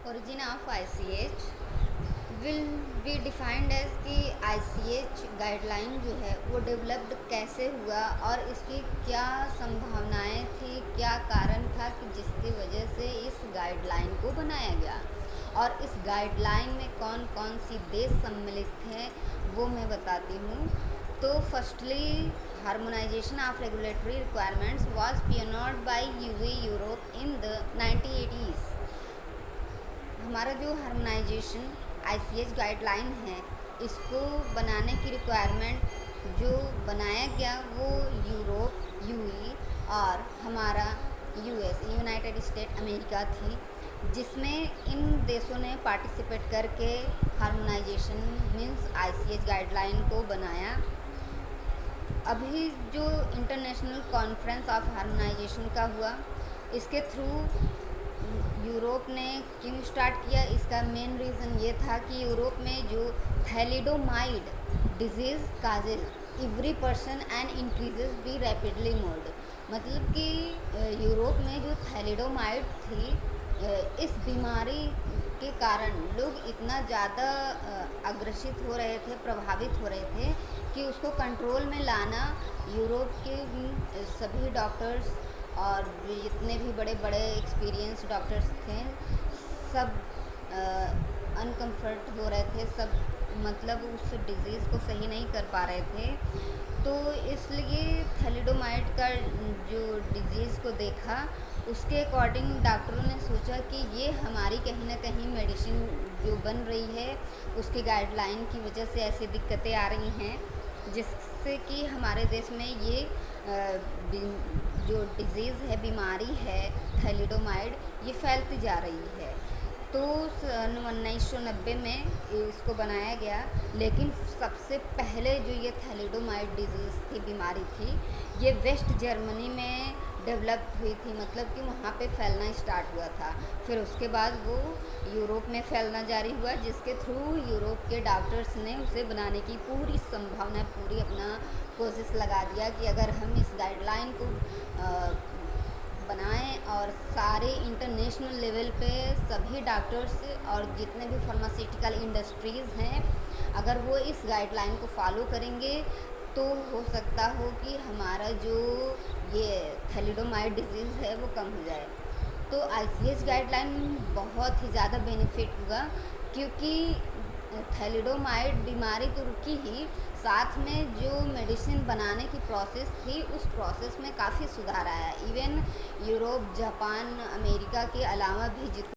Origin of ICH will be defined as कि ICH guideline जो है वो डेवलप्ड कैसे हुआ और इसकी क्या संभावनाएं थी, क्या कारण था कि जिसकी वजह से इस गाइडलाइन को बनाया गया और इस गाइडलाइन में कौन कौन सी देश सम्मिलित हैं वो मैं बताती हूँ। तो firstly harmonisation of regulatory requirements was pioneered by Europe in the 1980s। हमारा जो हार्मोनाइजेशन ICH गाइडलाइन है इसको बनाने की रिक्वायरमेंट जो बनाया गया वो यूरोप यूई और हमारा US यूनाइटेड स्टेट अमेरिका थी, जिसमें इन देशों ने पार्टिसिपेट करके हार्मोनाइजेशन मीन्स ICH गाइडलाइन को बनाया। अभी जो इंटरनेशनल कॉन्फ्रेंस ऑफ हार्मोनाइजेशन का हुआ इसके थ्रू यूरोप ने क्यों स्टार्ट किया, इसका मेन रीज़न ये था कि यूरोप में जो thalidomide disease causes every person and increases be rapidly mode, मतलब कि यूरोप में जो थैलिडोमाइड थी इस बीमारी के कारण लोग इतना ज़्यादा अग्रसित हो रहे थे, प्रभावित हो रहे थे कि उसको कंट्रोल में लाना यूरोप के सभी डॉक्टर्स और जितने भी बड़े बड़े एक्सपीरियंस डॉक्टर्स थे सब अनकम्फर्ट हो रहे थे, सब मतलब उस डिज़ीज़ को सही नहीं कर पा रहे थे। तो इसलिए थैलिडोमाइड का जो डिज़ीज़ को देखा उसके अकॉर्डिंग डॉक्टरों ने सोचा कि ये हमारी कहीं ना कहीं मेडिसिन जो बन रही है उसकी गाइडलाइन की वजह से ऐसी दिक्कतें आ रही हैं जिससे कि हमारे देश में ये जो डिज़ीज़ है, बीमारी है थैलिडोमाइड, ये फैलती जा रही है। तो 1990 में इसको बनाया गया, लेकिन सबसे पहले जो ये थैलिडोमाइड डिज़ीज़ थी, बीमारी थी, ये वेस्ट जर्मनी में डेवलप हुई थी, मतलब कि वहाँ पे फैलना स्टार्ट हुआ था। फिर उसके बाद वो यूरोप में फैलना जारी हुआ, जिसके थ्रू यूरोप के डॉक्टर्स ने उसे बनाने की पूरी संभावना, पूरी अपना कोशिश लगा दिया कि अगर हम इस गाइडलाइन को बनाएं और सारे इंटरनेशनल लेवल पे सभी डॉक्टर्स और जितने भी फार्मास्यूटिकल इंडस्ट्रीज़ हैं अगर वो इस गाइडलाइन को फॉलो करेंगे तो हो सकता हो कि हमारा जो ये थैलिडोमाइड डिजीज़ है वो कम हो जाए। तो ICH गाइडलाइन बहुत ही ज़्यादा बेनिफिट हुआ, क्योंकि थैलिडोमाइड बीमारी तो रुकी ही, साथ में जो मेडिसिन बनाने की प्रोसेस थी उस प्रोसेस में काफ़ी सुधार आया। इवन यूरोप, जापान, अमेरिका के अलावा भी जितने